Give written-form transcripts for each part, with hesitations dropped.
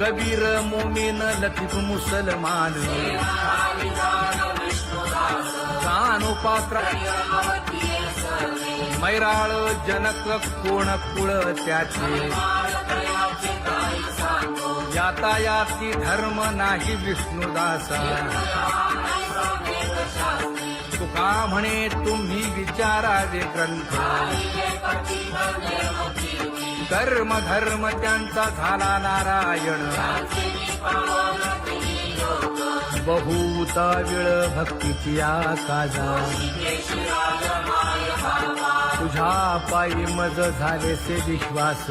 कबीर मोमीन लतीफ मुसलमान कानोपात्र मैराळ जनक कोण कुळ त्याचे यातायाती धर्म नाही विष्णुदासा तुका म्हणे तुम्ही विचारावे ग्रंथ कर्म धर्म त्यांचा झाला नारायण बहुता वेळ भक्तीची आकाजा तुझ्या पायी मज झालेसे विश्वास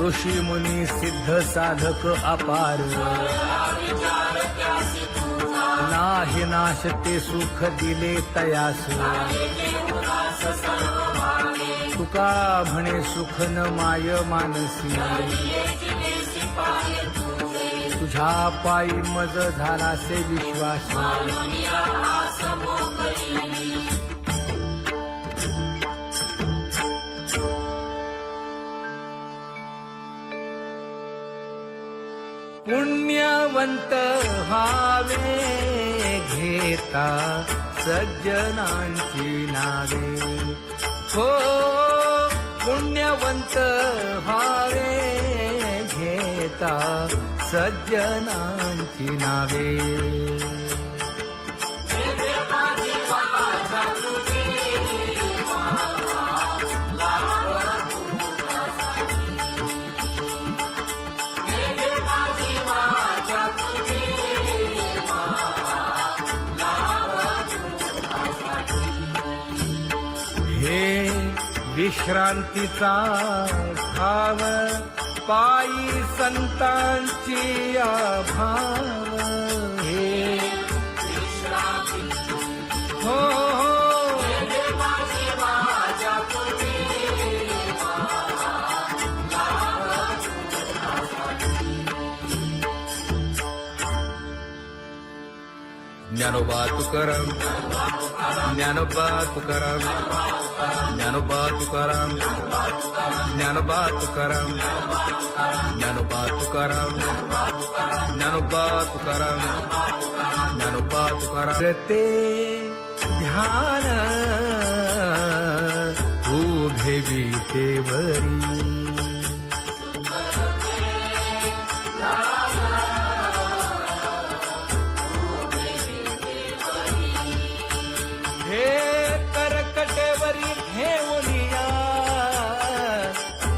ऋषी मुनी सिद्ध साधक अपार नाही नाश ते सुख दिले तयास तुका म्हणे सुख न माय मानसी तुझ्या पायी मज झालासे विश्वास पुण्यवंत व्हावे घेता सज्जनांची नावे हो पुण्यवंत व्हावे घेता सज्जनांची नावे हे विश्रांतीचा भाव पायी संतांची अभाव हे हो ज्ञानोबा तुकाराम ज्ञानोबा तुकाराम ज्ञानोबा तुकाराम ज्ञानोबा तुकाराम ज्ञानोबा तुकाराम ज्ञानोबा तुकाराम ज्ञानोबा तुकाराम ते ध्यान उभे विटेवरी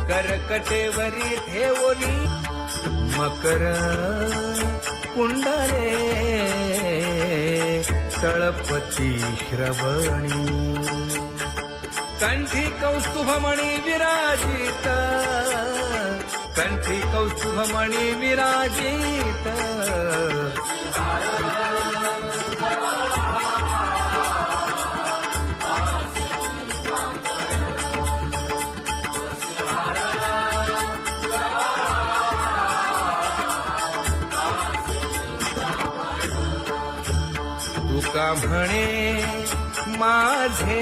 करकटेवरी ठेवली मकर कुंडले तळपती श्रवणी कंठी कौस्तुभमणी विराजित कंठी कौस्तुभमणी विराजित तुका म्हणे माझे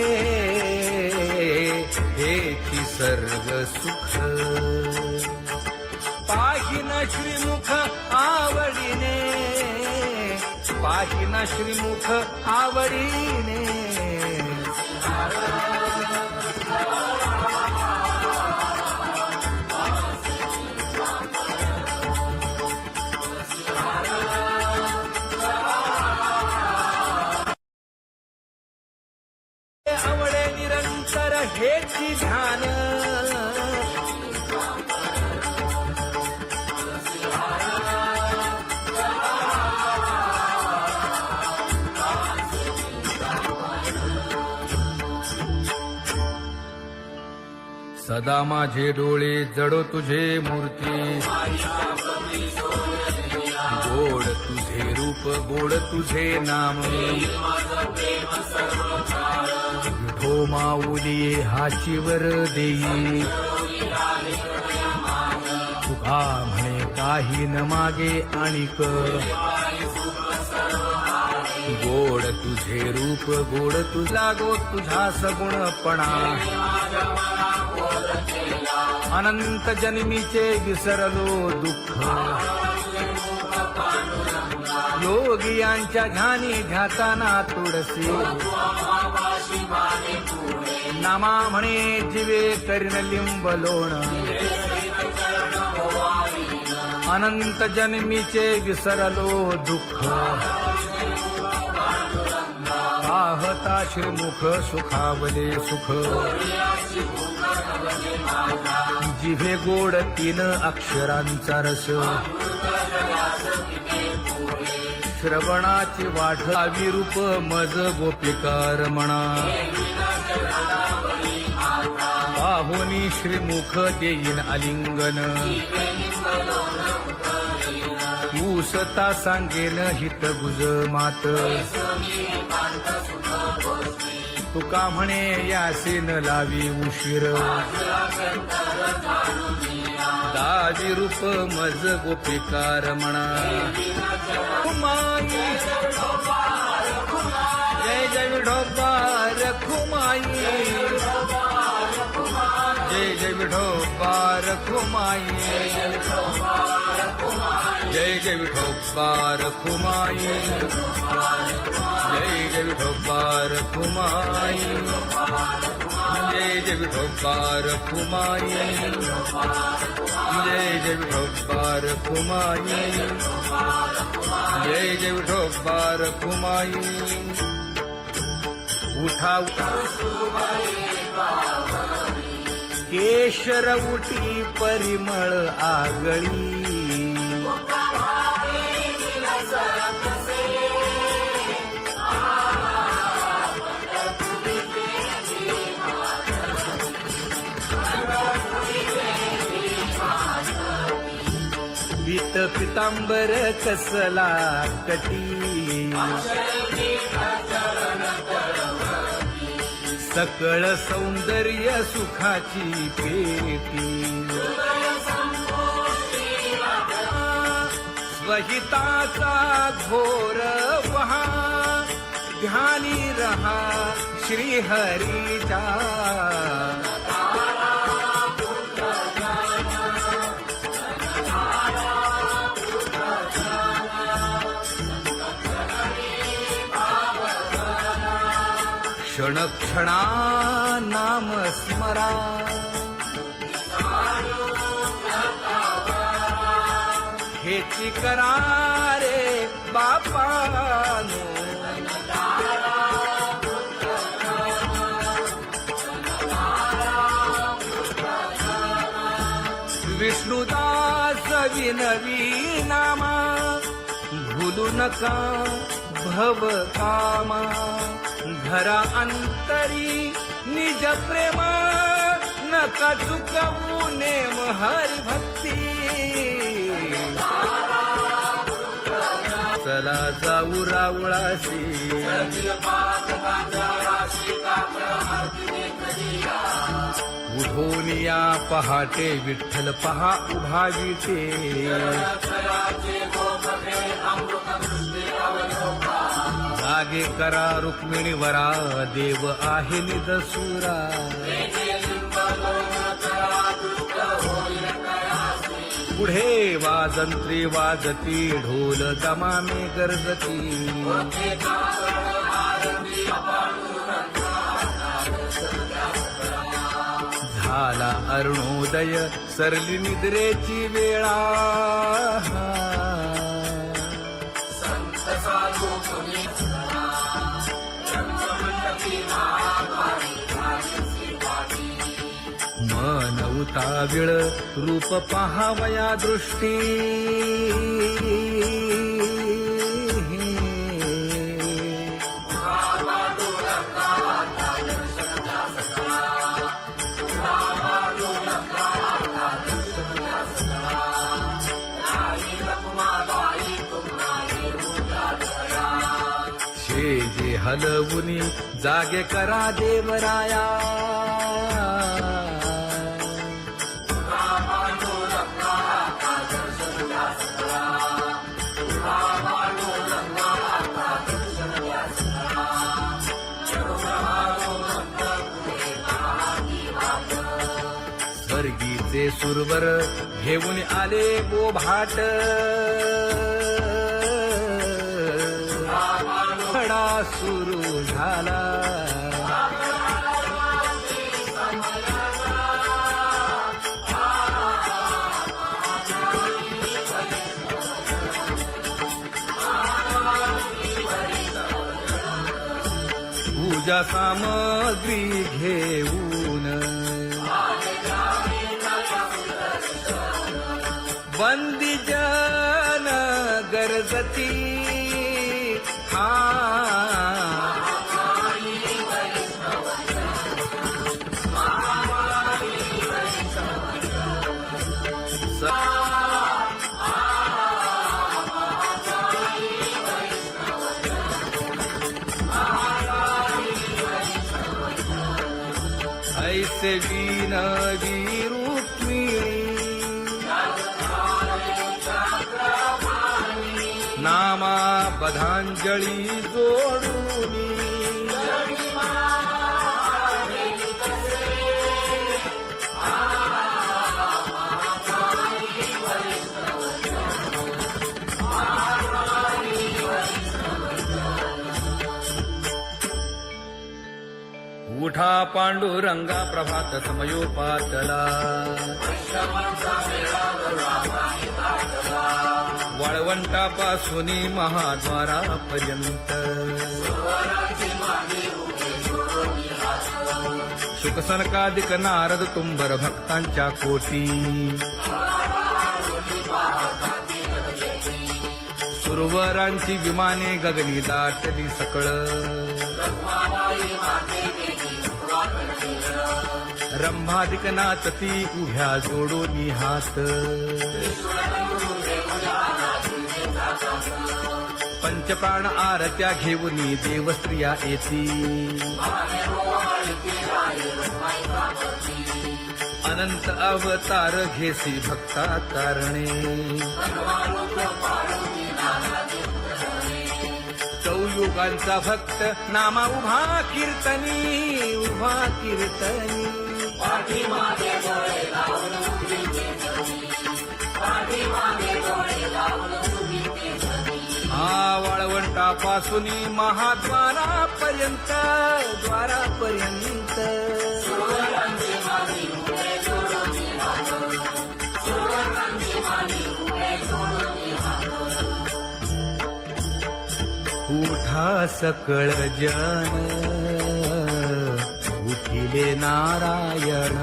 हेची सर्व सुख पाहिन श्रीमुख आवडीने पाहिन श्रीमुख आवडीने आवडे निरंतर हेची ध्यान सदा माझे डोळे जडो तुझे मूर्ती गोड तुझे रूप गोड तुझे नाम विठो माऊली हाचीवर देई तुका म्हणे काही न मागे आणिक गोड तुझे रूप गोड तुझा गो तुझा सगुणपणा अनंत जन्मीचे विसरलो दुःख योगियांच्या ध्यानी ध्याताना तुळसी नामा म्हणे जीवे करीन लिंब लोण अनंत जन्मीचे विसरलो दुःख पाहता श्रीमुख सुखावले सुख जिभे गोड 3 अक्षरांचा रस श्रवणाची वाढ विरूप मज गोपिकार म्हणा पाहुनी श्रीमुख देईन आलिंगन ऊसता सांगेन हित गुज मात तुका म्हणे यासीन लावी उशीर दावी रूप मज गोपिकार म्हणा खुमाई जय जय विठोबार खुमाई जय जय विठोबार खुमाई जय जय विठोबार खुमाई जय जय विठोबार खुमाई जय जय विठोबार खुमाई जय जय विठोबार खुमाई जय जय विठोबार खुमाई उठा केशर उठी परिमळ आगळी पीत पितांबर कसला कटी सकळ सौंदर्य सुखाची पेटी स्वहिताचा घोर वहा ध्यानी रहा श्रीहरीचा क्षण क्षणा नाम स्मरा हेची करा रे बापानो विष्णुदास विनवी नामा भूलू नका भव कामा धरा अंतरी निज प्रेमा नका चुकवू नेम हरी भक्ती चला जाऊ रावळाशी उठोनिया पहाटे विठ्ठल पहा उभा विटे जागे करा रुक्मिणी वरा देव आहे निदसुरा पुढे वाजंत्री वाजती ढोल दमामे गरजती झाला अरुणोदय सरली निद्रेची वेळा मन उताविळ रूप पहावया दृष्टी जे हलवुनी जागे करा देवराया स्वर्गी ते सुरवर घेऊन आले बोभाट खडा सुरू झाला पूजा सामग्री घेऊन बंदी जन गरजती ऐसे विनवी रुक्मिणी नामा बधांजळी जोडूनी उठा पांडुरंगा प्रभात समयोपातला वाळवंटापासून महाद्वारापर्यंत शुकसनकादिक नारद तुंबर भक्तांच्या कोटी सुरवरांची विमाने गगनी दाटली सकळ रंभादिक नाचती उभ्या जोडोनी हात पंचप्राण आरत्या घेऊनी देवस्त्रिया येती अनंत अवतार घेसी भक्ता तारणे चौयुगांचा भक्त नामा उभा कीर्तनी उभा कीर्तनी वाळवंटापासून महाद्वारापर्यंत द्वारापर्यंत उठा सकळ जन उठिले नारायण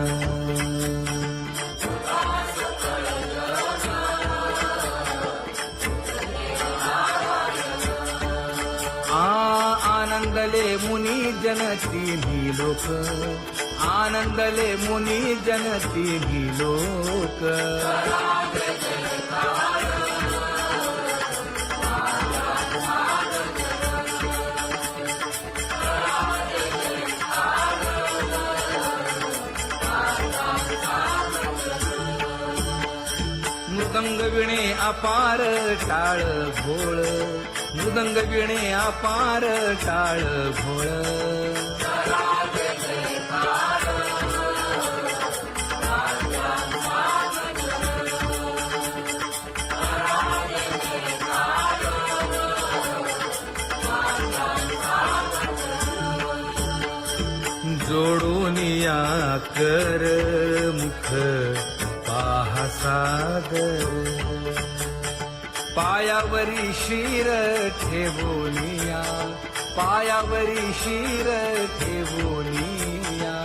आनंदले मुनी जन तिन्ही लोक आनंदले मुनी जन तिन्ही लोक मृदंग विणे अपार टाळ भोळ मृदंग विणे अपार टाळ भोळ जोडूनिया कर मुख पाहा सागर पायावरी शिर ठेवोनिया पायावरी शिर ठेवोनिया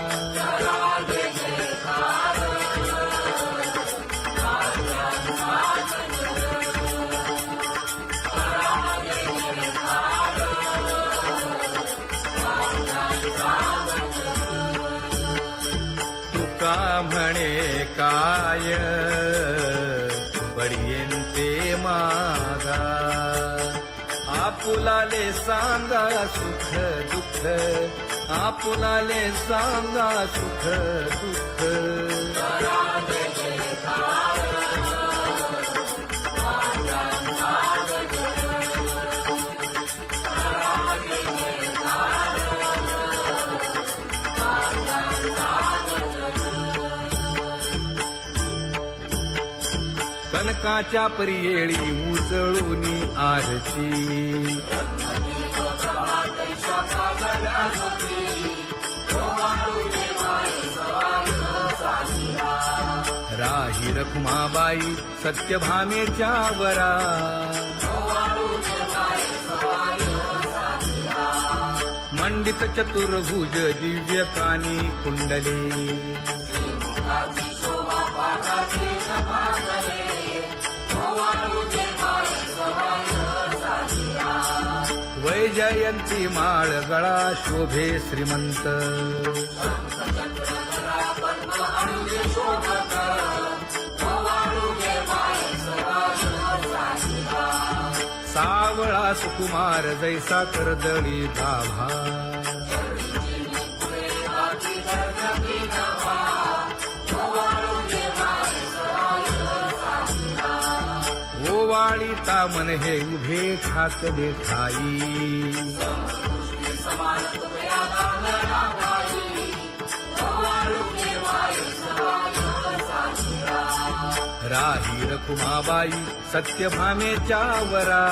तुका म्हणे काय बडियेंते मागा आपुलाले सांगा सुख दुःख आपुलाले सांगा सुख दुःख सनकाच्या परियेळी उजळूनी आरती राही रखुमाबाई सत्यभामेच्या वरा मंडित चतुर्भुज दिव्य कानी कुंडले वैजयंती माळ गळा शोभे श्रीमंत सावळा सुकुमार जैसा कर्दळी गाभा ओवाळी तामन हे उभे ठाकले ठाई राही रखुमाबाई सत्यभामेच्या वरा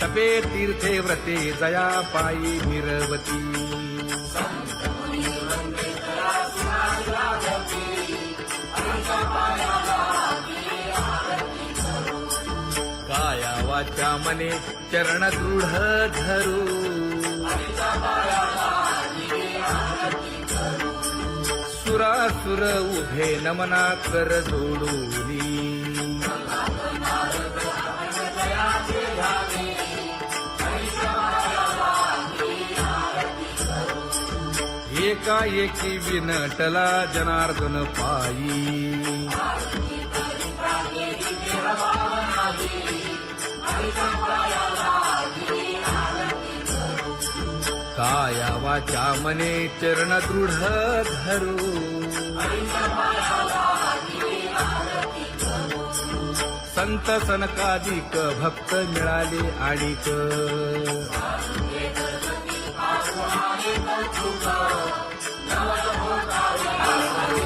तपे तीर्थे व्रते जया पायी मिरवती काया वाचा मने चरण दृढ धरू सुरासुर उभे नमना कर जोडूनी एकाएकी विनटला जनार्दन पायी काया वाचा मने चरण दृढ धरू संत सनकाधिक भक्त मिळाले आणिक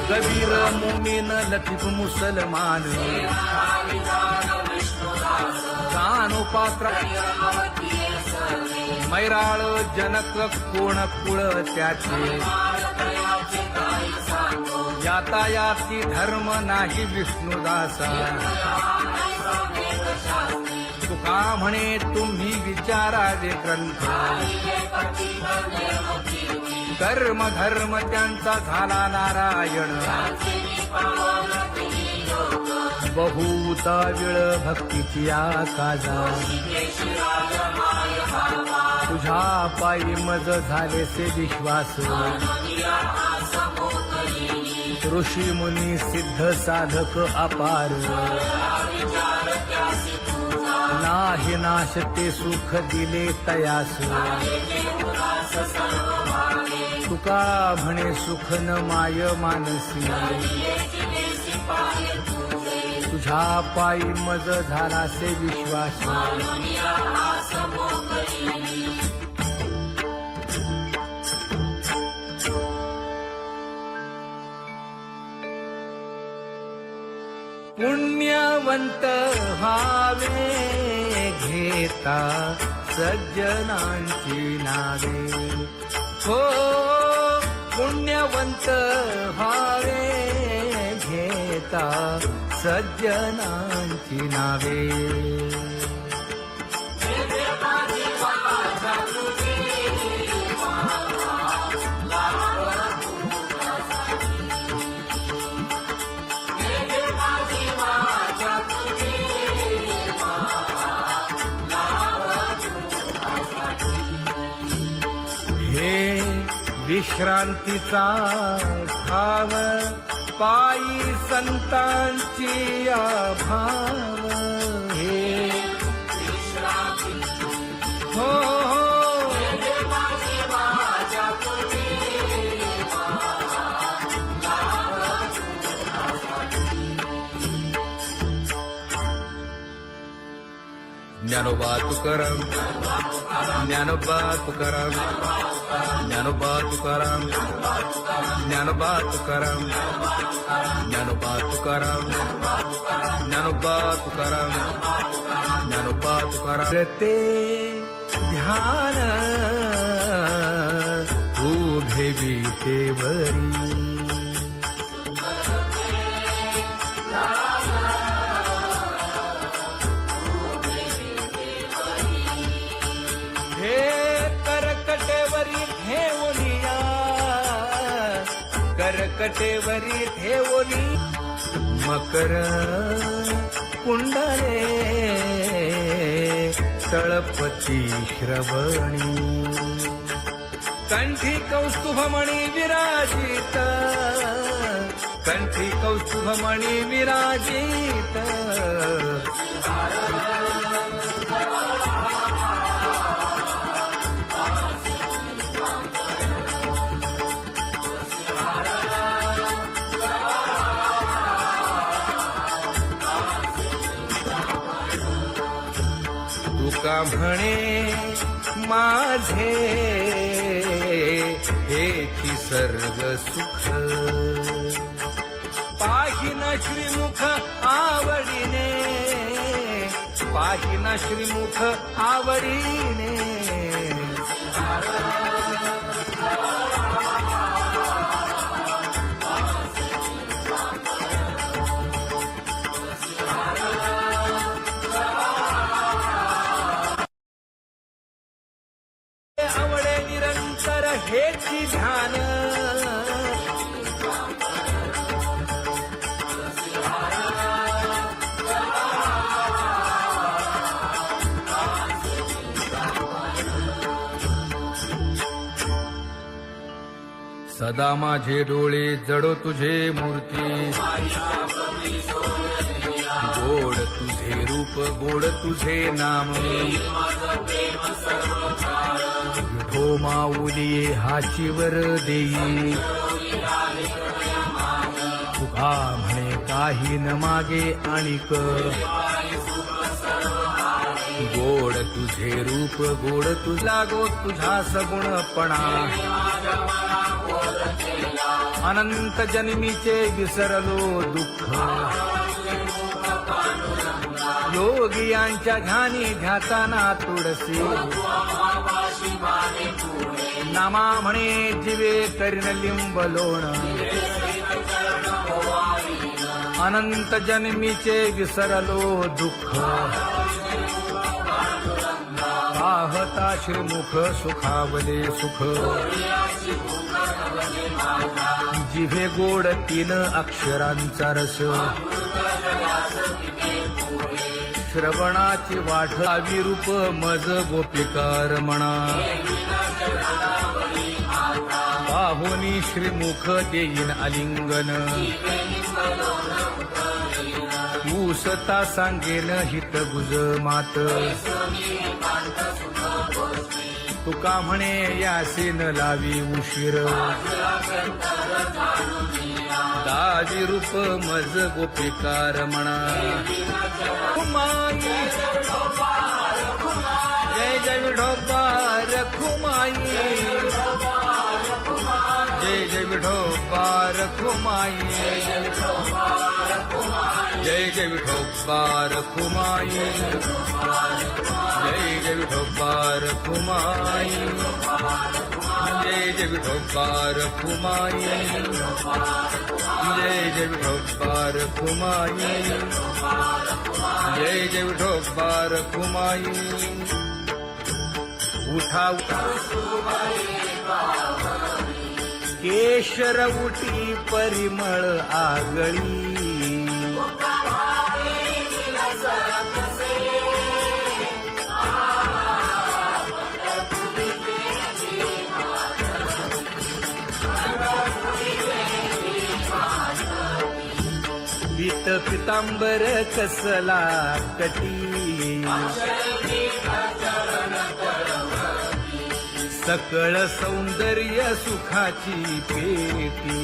कबीर मोमीन लतीफ मुसलमान कानोपात्र मैराळ जनक कोण कुळ त्याचे यातायाती धर्म नाही विष्णुदासा तुका म्हणे तुम्ही विचारावे ग्रंथ कर्म धर्म त्यांचा झाला नारायण बहुता वेळ भक्तीची आकाजा तुझ्या पायी मज झाले से विश्वास ऋषी मुनी सिद्ध साधक अपार नाही नाश ते सुख दिले तयास तुका म्हणे सुख न माय मानसी तुझ्या पायी मज झाला से विश्वास पुण्यवंत व्हावे घेता सज्जनांची नावे हो पुण्यवंत व्हावे घेता सज्जनांची नावे विश्रांतीचा भाव पायी संतांची भाव हे हो ज्ञानोबा तुकाराम, ज्ञानोबा तुकाराम, ज्ञानोबा तुकाराम, ज्ञानोबा तुकाराम, ज्ञानोबा तुकाराम, ज्ञानोबा तुकाराम, ज्ञानोबा तुकाराम. ते ध्यान उभे विटेवरी, हे करकटेवरी ठेवलिया, करकटेवरी ठेवली मकर कुंडले तळपती श्रवणी, कंठी कौस्तुभमणी विराजित, कंठी कौस्तुभमणी विराजित. तुका म्हणे माझे हेची सर्व सुख, पाहिन श्रीमुख आवडीने, पाहिन श्रीमुख आवडीने. आवडे निरंतर हेची ध्यान, सदा माझे डोळे जडो तुझे मूर्ती, गोड तुझे रूप गोड तुझे नाम. विठो माऊली हाचीवर देई, तुका म्हणे काही न मागे आणिक. गोड तुझे रूप गोड तुझा गो तुझा सगुणपणा, अनंत जन्मीचे विसरलो दुःख. योगियांच्या ध्यानी ध्याताना तुळसी, नामा म्हणे जीवे करीन लिंब लोण. अनंत जन्मीचे विसरलो दुःख, पाहता श्रीमुख सुखावले सुख. जिभे गोड 3 अक्षरांचा रस, श्रवणाची वाट विरूप मज गोपिकार म्हणा. पाहुनी श्रीमुख देईन आलिंगन, ऊसता सांगेन हित गुज मात. तुका म्हणे यासीन लावी उशीर, दावी रूप मज गोपिकार म्हणा. जय जय विठोबा रखुमाई, जय जय विठोबा रखुमाई, जय जय विठोबा रखुमाई, जय जय विठोबा रखुमाई, जय जय विठोबा रखुमाई, जय जय विठोबा रखुमाई, जय जय विठोबा रखुमाई. उठा केशर उठी परिमळ आगळी, पीत पितांबर कसला कटी, सकळ सौंदर्य सुखाची पेटी.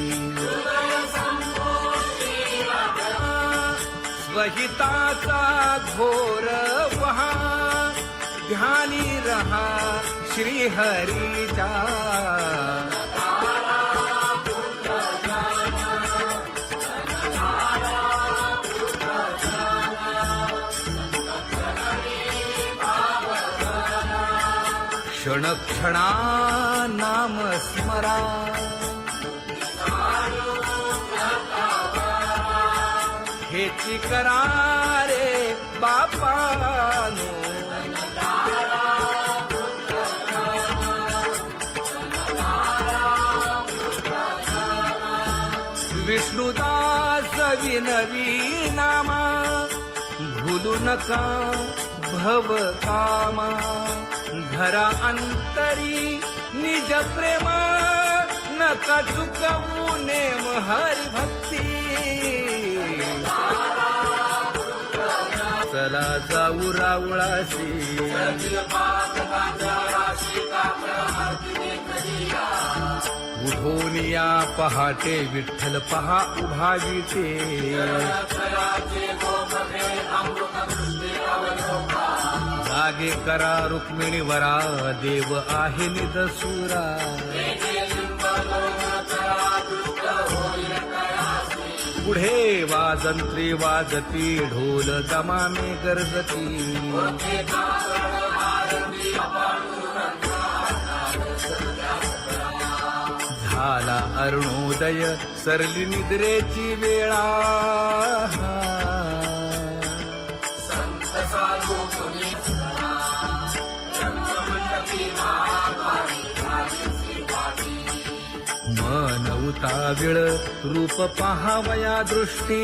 स्वहिताचा घोर वहा, ध्यानी रहा श्री हरीचा. क्षण क्षणा नाम स्मरा, हेची करा रे बापानो. विष्णुदास विनवी नामा, भूलू नका भव कामा. धरा अंतरी निज प्रेमा, नका चुकवू नेम हरी भक्ती. चला जाऊ रावळाशी, उठून या पहाटे विठ्ठल पहा उभा विटे. जागे करा रुक्मिणीवरा, देव आहे निदसुरा. पुढे वाजंत्री वाजती, ढोल दमामे गरजती. झाला अरुणोदय, सरली निद्रेची वेळा. मन उताविळ रूप पहावया दृष्टी.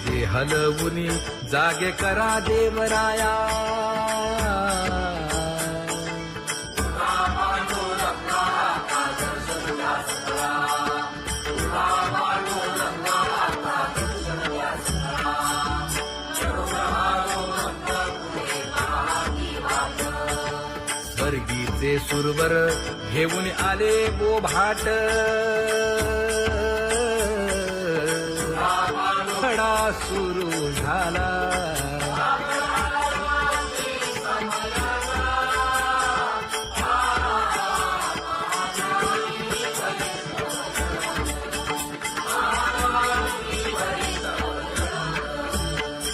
जे हलवुनी जागे करा देवराया. स्वर्गीचे सुरवर घेऊन आले बोभाट. खडा सुरू झाला,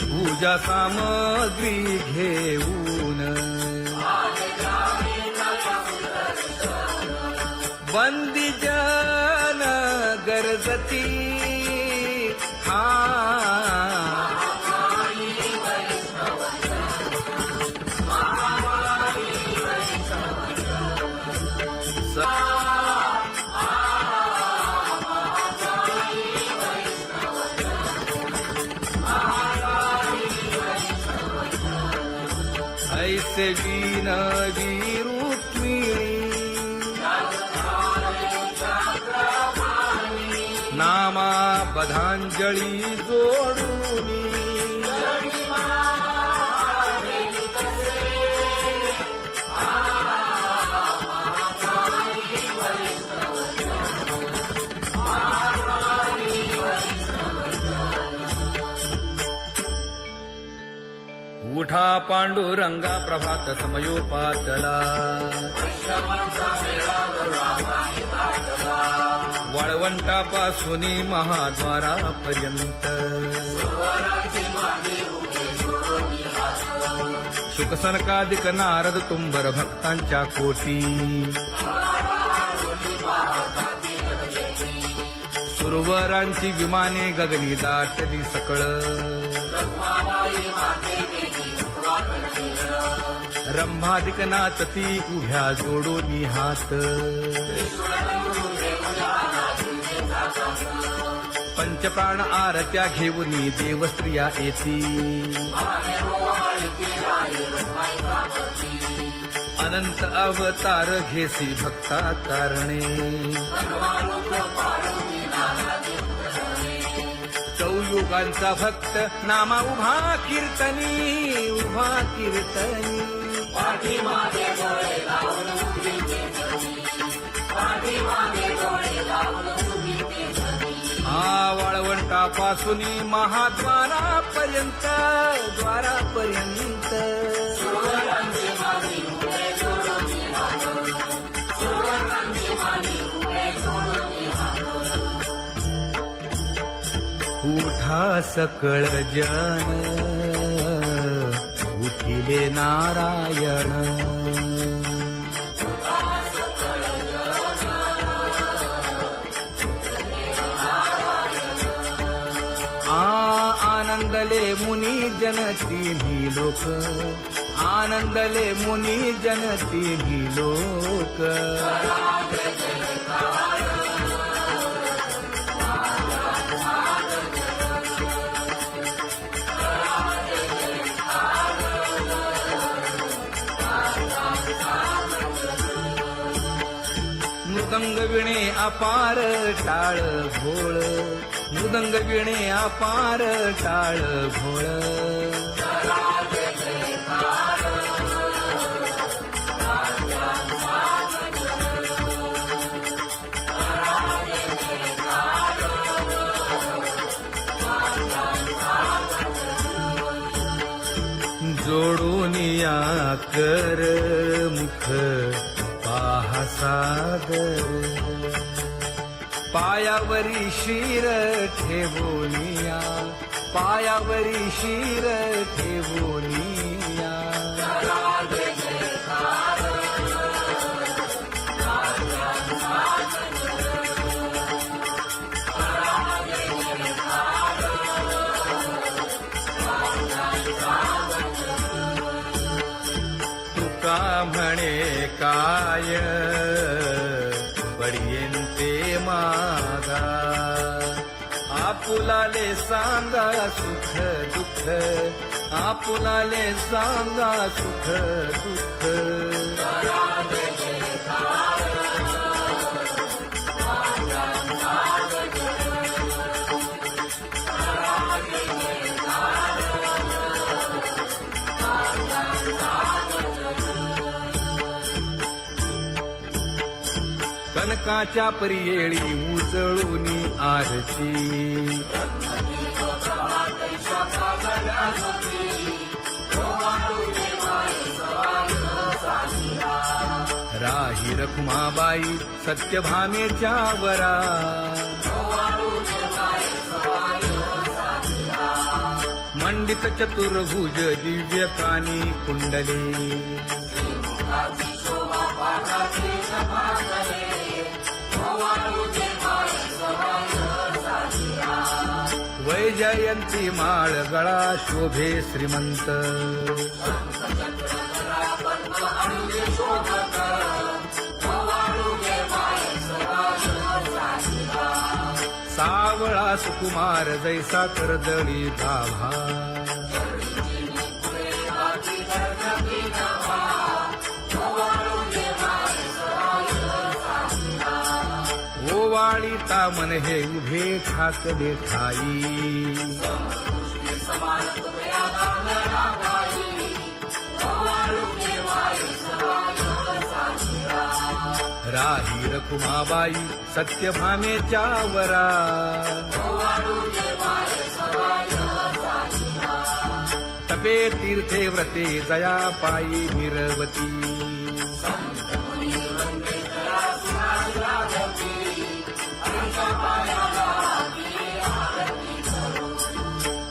पूजा सामग्री घेऊन. बंदी जन गरजती, ऐसे विनवी रुक्मिणी, नामा पदांजली जोडूनी. उठा पांडुरंगा प्रभात समयोपातला. वाळवंटापासून महाद्वारापर्यंत. शुकसनकादिक नारद तुंबर भक्तांच्या कोटी. सुरवरांची विमाने गगनी दाटली सकळ. रंभादिक नाचती उभ्या जोडोनी हात. पंचप्राण आरत्या घेऊनी देवस्त्रिया येती. अनंत अवतार घेसी भक्ता कारणे. चौयुग युगांचा भक्त नामा उभा कीर्तनी उभा कीर्तनी पाठीमागे डोळे लावून उभी ते धनी, पाठीमागे डोळे लावून उभी ते धनी. हा वाळवंटापासून महाद्वारापर्यंत द्वारापर्यंत सुवर्णांची मानी उभे जोडून हात, सुवर्णांची मानी उभे जोडून हात. उठा सकळ जन उठिले नारायण आनंदले मुनी जन तिन्ही लोक आनंदले मुनी जन तिन्ही लोक मृदंग विणे अपार टाळ भोळ मृदंग विणे अपार टाळ भोळ जोडून या कर मुख पाहा सागर पायावरी शिर ठेवोनिया पायावरी शिर ठेवोनिया तुका म्हणे काय बडियेंते मागा आपुलाले सांगा सुख दुःख आपुलाले सांगा सुख दुःख कनकाच्या परियेळी उजळूनी आरती राही रखुमाबाई सत्यभामेच्या वरा मंडित चतुर्भुज दिव्य कानी कुंडले वैजयंती माळ गळा शोभे श्रीमंत सावळा सुकुमार जैसा कर्दळी गाभा ओवाळीता मन हे उभे ठाकले ठाई राही रखुमाबाई सत्यभामेच्या वरा तपे तीर्थे व्रते जया पायी निरवती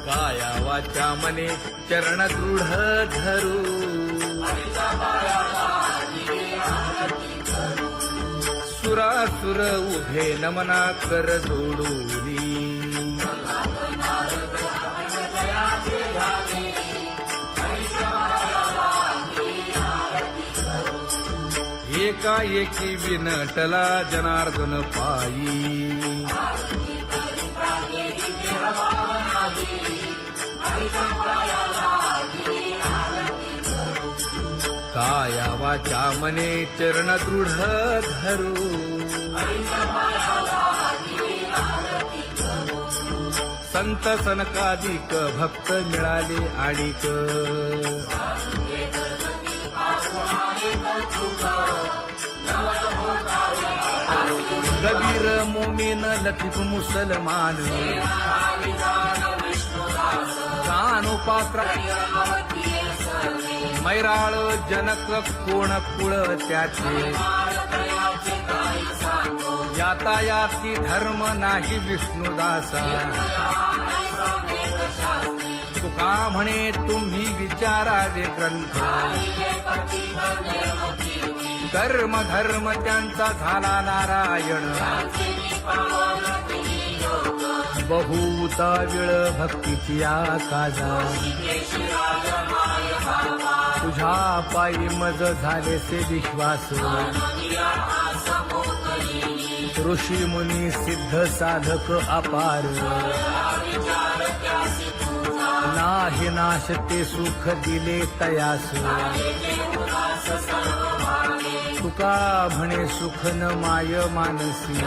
काया वाचा मने चरण दृढ धरू सुरासुर उभे नमना कर जोडूनी एकाएकी विनटला जनार्दन पायी काया वाचा मने चरण दृढ धरू संत सनकादिक भक्त मिळाले आणिक कबीर मोमीन लतीफ मुसलमान कानोपात्र मैराळ जनक कोण कुळ त्याचे यातायाती धर्म नाही विष्णुदासा तुका म्हणे तुम्ही विचारावे ग्रंथ कर्म धर्म त्यांचा झाला नारायण बहुता वेळ भक्तीची काजा तुझ्या पायी मज झालेसे विश्वास ऋषी मुनी सिद्ध साधक अपार नाही नाश ते सुख दिले तयास तुका म्हणे सुख न माय मानसी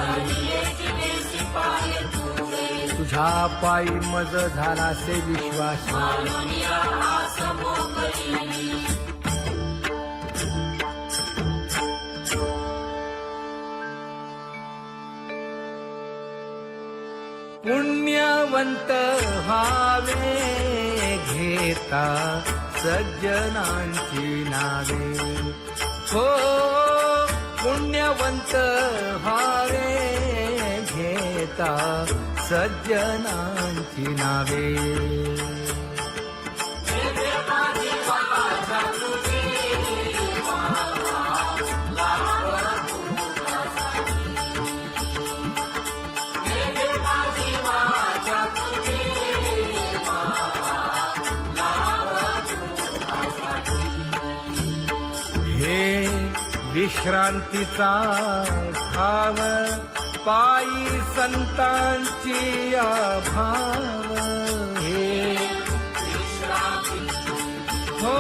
तुझ्या पायी मज झालासे विश्वास पुण्यवंत व्हावे घेता सज्जनांची नावे हो पुण्यवंत व्हावे घेता सज्जनांची नावे विश्रांतीचा भाव पायी संतांची भाव हे हो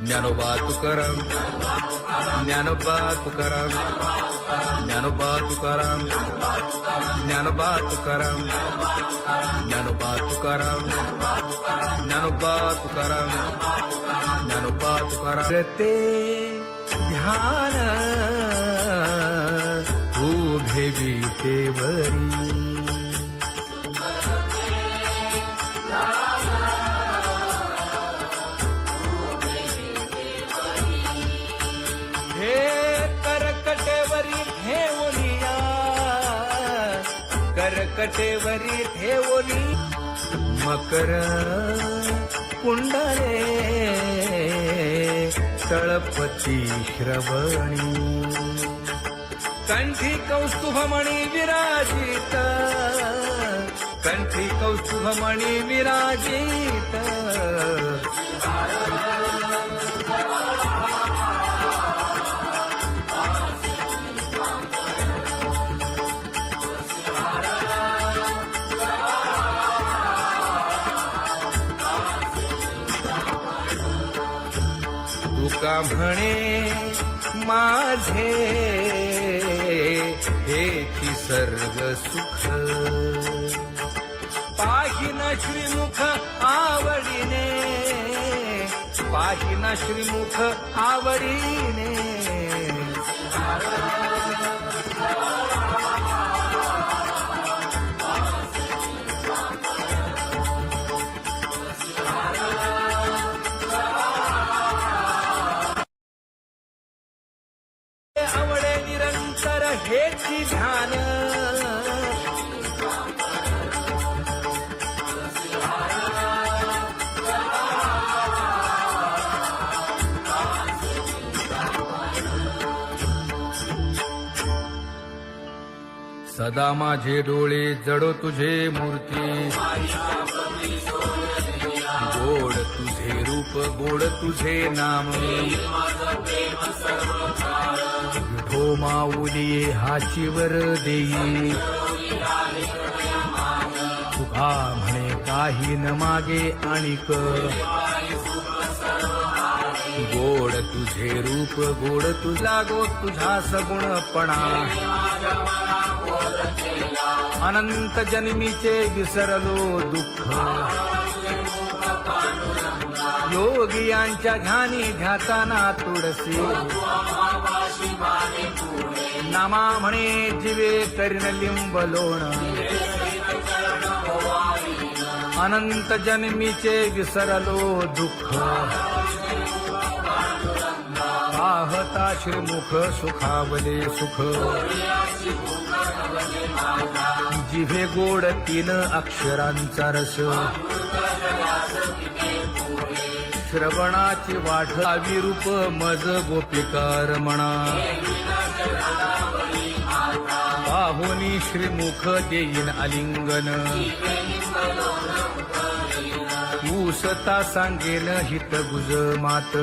ज्ञानोबा तुकाराम ज्ञानोबा तुकाराम ज्ञानोबा तुकाराम ज्ञानोबा तुकाराम ज्ञानोबा तुकाराम ज्ञानोबा तुकाराम ज्ञानोबा तुकाराम ते ध्यान उभे विटेवरी करकटेवरी ठेवली मकर कुंडले तळपती श्रवणी कंठी कौस्तुभमणी विराजित कंठी कौस्तुभमणी विराजित तुका म्हणे माझे हेची सर्व सुख पाहिना श्रीमुख आवडीने पाहिना श्रीमुख आवडीने आवडे निरंतर हेची ध्यान सदा माझे डोळे जडो तुझे मूर्ती गोड तुझे रूप गोड तुझे नाम विठो माऊली हाचीवर देई तुका म्हणे काय काही न मागे आणिक गोड तुझे रूप गोड तुझा गो तुझा सगुणपणा अनंत जन्मीचे विसरलो दुःख योगियांच्या ध्यानी ध्याताना तुळसी नामा म्हणे जीवे करीन लिंबलोण अनंत जन्मीचे विसरलो दुःख पाहता श्रीमुख सुखावले सुख जिभे गोड 3 अक्षरांचा रस श्रवणाची वाढ विरूप मज गोपिकार म्हणा पाहुनी श्रीमुख देईन आलिंगन ऊसता सांगेन हित गुज मात